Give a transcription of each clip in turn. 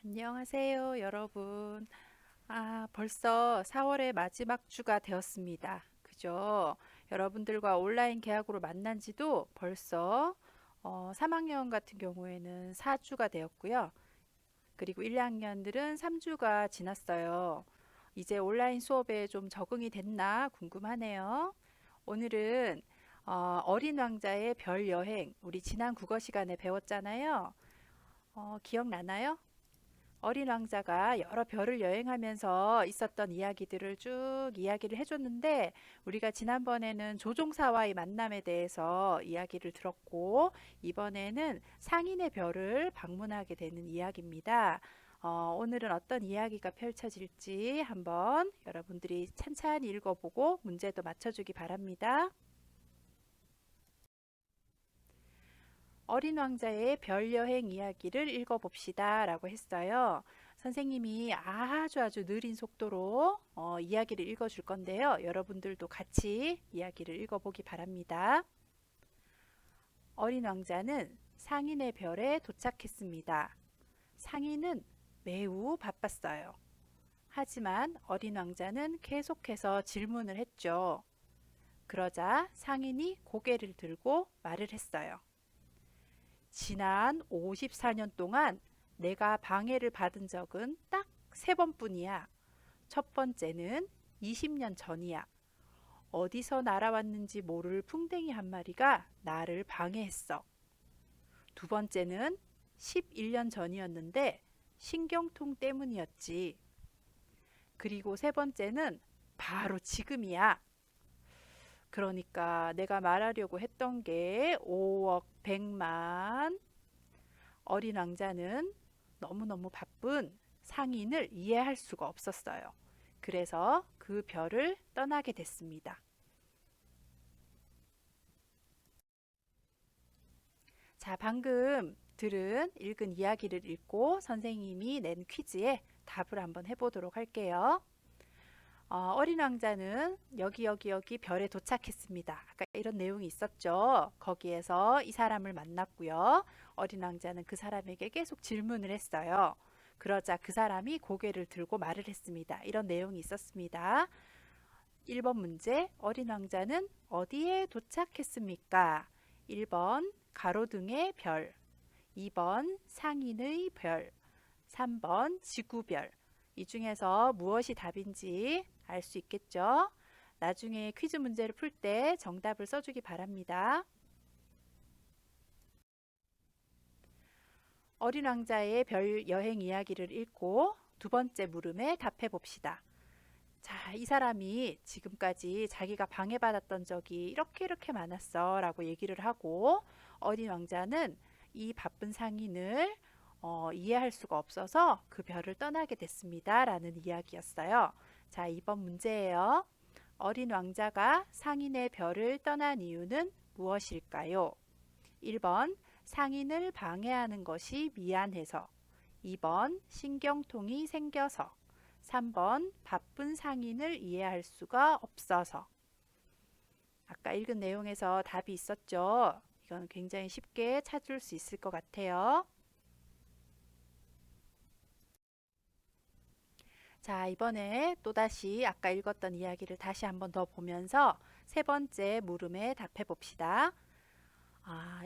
안녕하세요, 여러분. 벌써 4월의 마지막 주가 되었습니다. 그죠? 여러분들과 온라인 계약으로 만난 지도 벌써 3학년 같은 경우에는 4주가 되었고요. 그리고 1학년들은 3주가 지났어요. 이제 온라인 수업에 좀 적응이 됐나 궁금하네요. 오늘은 어린 왕자의 별 여행, 우리 지난 국어 시간에 배웠잖아요. 기억나나요? 어린 왕자가 여러 별을 여행하면서 있었던 이야기들을 쭉 이야기를 해줬는데 우리가 지난번에는 조종사와의 만남에 대해서 이야기를 들었고 이번에는 상인의 별을 방문하게 되는 이야기입니다. 오늘은 어떤 이야기가 펼쳐질지 한번 여러분들이 찬찬히 읽어보고 문제도 맞춰주기 바랍니다. 어린 왕자의 별 여행 이야기를 읽어봅시다 라고 했어요. 선생님이 아주 느린 속도로 이야기를 읽어줄 건데요. 여러분들도 같이 이야기를 읽어보기 바랍니다. 어린 왕자는 상인의 별에 도착했습니다. 상인은 매우 바빴어요. 하지만 어린 왕자는 계속해서 질문을 했죠. 그러자 상인이 고개를 들고 말을 했어요. 지난 54년 동안 내가 방해를 받은 적은 딱 3번뿐이야. 첫 번째는 20년 전이야. 어디서 날아왔는지 모를 풍뎅이 한 마리가 나를 방해했어. 두 번째는 11년 전이었는데 신경통 때문이었지. 그리고 세 번째는 바로 지금이야. 그러니까 내가 말하려고 했던 게 5억 100만. 어린 왕자는 너무너무 바쁜 상인을 이해할 수가 없었어요. 그래서 그 별을 떠나게 됐습니다. 자, 방금 읽은 이야기를 읽고 선생님이 낸 퀴즈에 답을 한번 해보도록 할게요. 어린 왕자는 여기 별에 도착했습니다. 아까 이런 내용이 있었죠. 거기에서 이 사람을 만났고요. 어린 왕자는 그 사람에게 계속 질문을 했어요. 그러자 그 사람이 고개를 들고 말을 했습니다. 이런 내용이 있었습니다. 1번 문제, 어린 왕자는 어디에 도착했습니까? 1번 가로등의 별, 2번 상인의 별, 3번 지구별. 이 중에서 무엇이 답인지 알 수 있겠죠? 나중에 퀴즈 문제를 풀 때 정답을 써주기 바랍니다. 어린 왕자의 별 여행 이야기를 읽고 두 번째 물음에 답해 봅시다. 자, 이 사람이 지금까지 자기가 방해받았던 적이 이렇게 많았어 라고 얘기를 하고 어린 왕자는 이 바쁜 상인을 이해할 수가 없어서 그 별을 떠나게 됐습니다 라는 이야기였어요. 자, 이번 문제예요. 어린 왕자가 상인의 별을 떠난 이유는 무엇일까요? 1번 상인을 방해하는 것이 미안해서, 2번 신경통이 생겨서, 3번 바쁜 상인을 이해할 수가 없어서. 아까 읽은 내용에서 답이 있었죠? 이건 굉장히 쉽게 찾을 수 있을 것 같아요. 자, 이번에 또다시 아까 읽었던 이야기를 다시 한번 더 보면서 세 번째 물음에 답해 봅시다.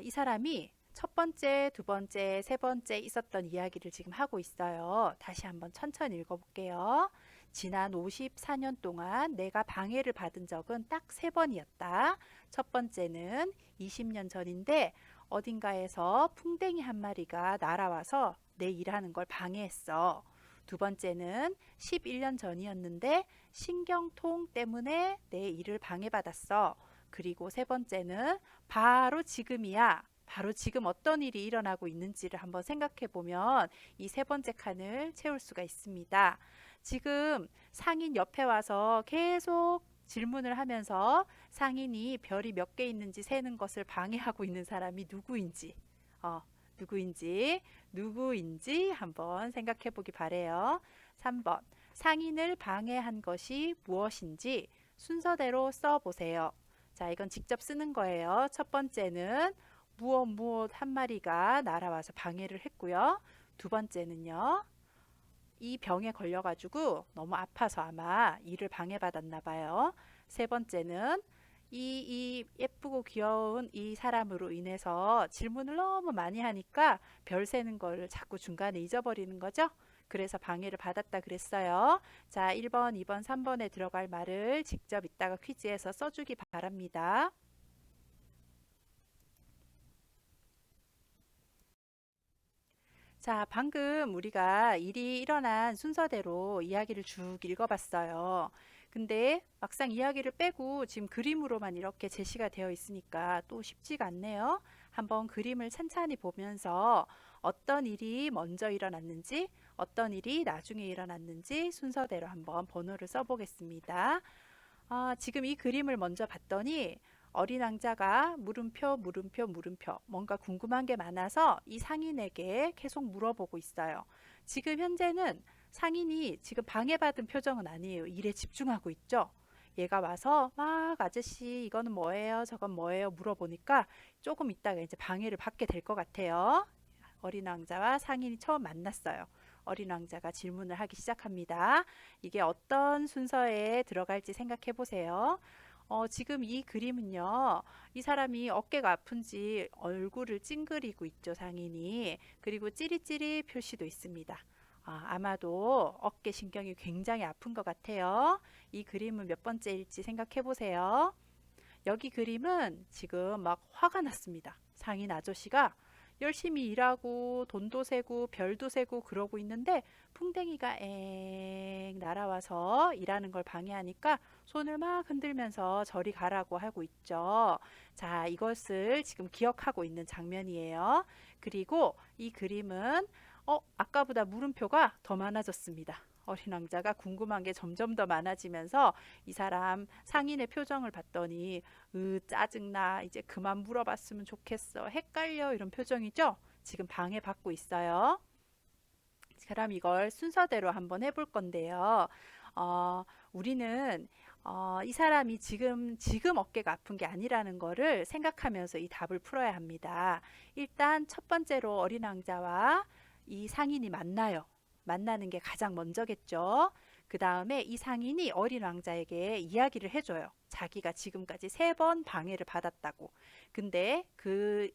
이 사람이 첫 번째, 두 번째, 세 번째 있었던 이야기를 지금 하고 있어요. 다시 한번 천천히 읽어볼게요. 지난 54년 동안 내가 방해를 받은 적은 딱 3번이었다. 첫 번째는 20년 전인데 어딘가에서 풍뎅이 한 마리가 날아와서 내 일하는 걸 방해했어. 두 번째는 11년 전이었는데 신경통 때문에 내 일을 방해받았어. 그리고 세 번째는 바로 지금이야. 바로 지금 어떤 일이 일어나고 있는지를 한번 생각해 보면 이 세 번째 칸을 채울 수가 있습니다. 지금 상인 옆에 와서 계속 질문을 하면서 상인이 별이 몇 개 있는지 세는 것을 방해하고 있는 사람이 누구인지, 어, 누구인지 한번 생각해 보기 바래요. 3번. 상인을 방해한 것이 무엇인지 순서대로 써 보세요. 자, 이건 직접 쓰는 거예요. 첫 번째는 무엇 한 마리가 날아와서 방해를 했고요. 두 번째는요. 이 병에 걸려가지고 너무 아파서 아마 일을 방해받았나 봐요. 세 번째는 이 예쁘고 귀여운 이 사람으로 인해서 질문을 너무 많이 하니까 별 세는 걸 자꾸 중간에 잊어버리는 거죠. 그래서 방해를 받았다 그랬어요. 자, 1번, 2번, 3번에 들어갈 말을 직접 이따가 퀴즈에서 써주기 바랍니다. 자, 방금 우리가 일이 일어난 순서대로 이야기를 쭉 읽어봤어요. 근데 막상 이야기를 빼고 지금 그림으로만 이렇게 제시가 되어 있으니까 또 쉽지가 않네요. 한번 그림을 찬찬히 보면서 어떤 일이 먼저 일어났는지, 어떤 일이 나중에 일어났는지 순서대로 한번 번호를 써보겠습니다. 지금 이 그림을 먼저 봤더니 어린 왕자가 물음표, 물음표, 물음표 뭔가 궁금한 게 많아서 이 상인에게 계속 물어보고 있어요. 지금 현재는 상인이 지금 방해받은 표정은 아니에요. 일에 집중하고 있죠. 얘가 와서 막 아저씨 이거는 뭐예요? 저건 뭐예요? 물어보니까 조금 있다가 이제 방해를 받게 될 것 같아요. 어린 왕자와 상인이 처음 만났어요. 어린 왕자가 질문을 하기 시작합니다. 이게 어떤 순서에 들어갈지 생각해 보세요. 지금 이 그림은요, 이 사람이 어깨가 아픈지 얼굴을 찡그리고 있죠, 상인이. 그리고 찌릿찌릿 표시도 있습니다. 아마도 어깨 신경이 굉장히 아픈 것 같아요. 이 그림은 몇 번째일지 생각해 보세요. 여기 그림은 지금 막 화가 났습니다. 상인 아저씨가 열심히 일하고 돈도 세고 별도 세고 그러고 있는데 풍뎅이가 엥 날아와서 일하는 걸 방해하니까 손을 막 흔들면서 저리 가라고 하고 있죠. 자, 이것을 지금 기억하고 있는 장면이에요. 그리고 이 그림은 아까보다 물음표가 더 많아졌습니다. 어린 왕자가 궁금한 게 점점 더 많아지면서 이 사람 상인의 표정을 봤더니 짜증나 이제 그만 물어봤으면 좋겠어 헷갈려 이런 표정이죠. 지금 방해받고 있어요. 그럼 이걸 순서대로 한번 해볼 건데요. 우리는 이 사람이 지금 어깨가 아픈 게 아니라는 거를 생각하면서 이 답을 풀어야 합니다. 일단 첫 번째로 어린 왕자와 이 상인이 만나요. 만나는 게 가장 먼저겠죠. 그 다음에 이 상인이 어린 왕자에게 이야기를 해줘요. 자기가 지금까지 3번 방해를 받았다고. 근데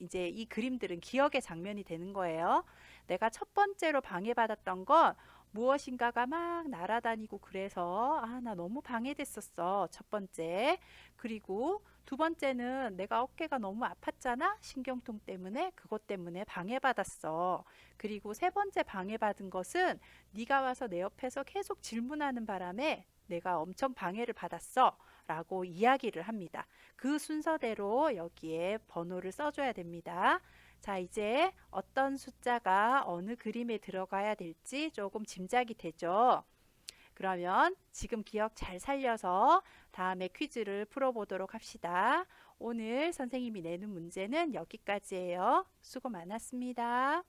이제 이 그림들은 기억의 장면이 되는 거예요. 내가 첫 번째로 방해받았던 건 무엇인가가 막 날아다니고 그래서 나 너무 방해됐었어. 첫 번째. 그리고 두 번째는 내가 어깨가 너무 아팠잖아. 신경통 때문에 그것 때문에 방해받았어. 그리고 세 번째 방해받은 것은 네가 와서 내 옆에서 계속 질문하는 바람에 내가 엄청 방해를 받았어 라고 이야기를 합니다. 그 순서대로 여기에 번호를 써줘야 됩니다. 자, 이제 어떤 숫자가 어느 그림에 들어가야 될지 조금 짐작이 되죠. 그러면 지금 기억 잘 살려서 다음에 퀴즈를 풀어보도록 합시다. 오늘 선생님이 내는 문제는 여기까지예요. 수고 많았습니다.